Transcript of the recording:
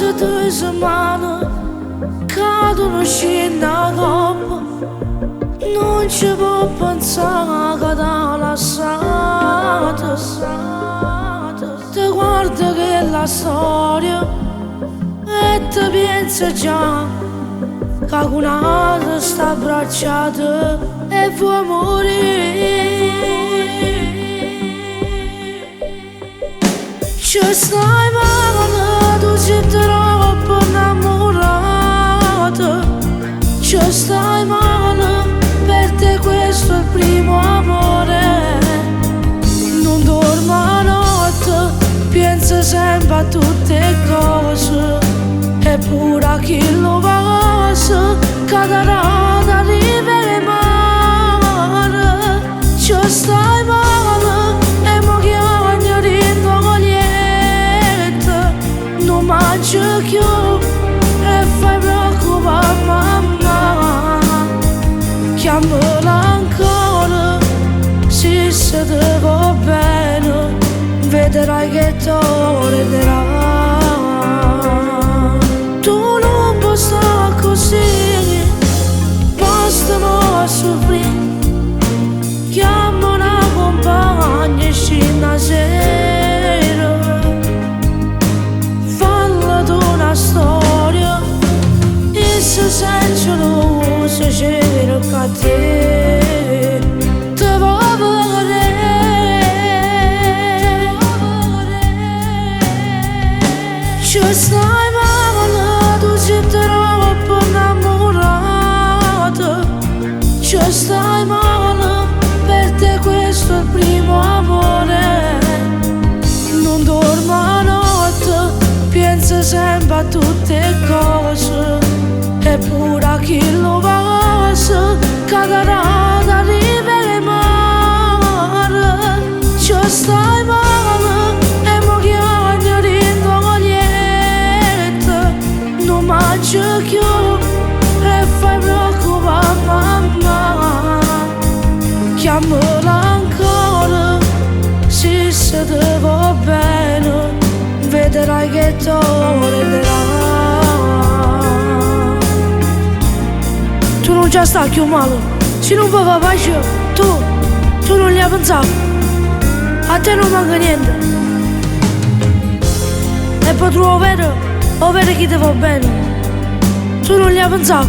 se 2 settimane cadono scena coppa, non ci può pensare che t'ha lasciato. Ti guarda che è la storia e ti pensa già che qualcun sta abbracciato e vuoi morire. Ci stai male, tu sei troppo innamorato. Ci stai male, per te questo è il primo amore. Non dormo a notte, penso sempre a tutte cose, eppure a chi lo passa cadrà da rivere mare. Ci stai male e mo chiagno rindoglietta, non mangi più e fai preoccupare mamma. Chiamala ancora, se ti va bene, vedrai che tornerà. Tu non puoi stare così, bastamo a soffrire. Chiama una compagna e scina sera, falla tu una storia e se sentono se cerca a te. Te va vedere. Ci stai male, tu sei troppo innamorato. Ci stai male, per te questo è il primo amore. Non dormo a notte, penso sempre a tutte cose, eppure a chi lo passa cadrà da rivere mare. Ci stai male e mo chiagno rindoglietta, non mangi più e fai preoccupare mamma. Chiamala ancora, se ti va bene, vedrai che tornerà. Tu non già stai più male, se non va pace, tu non gli hai pensato, a te non manca niente. E poi tu lo vedi chi ti va bene, tu non gli hai pensato.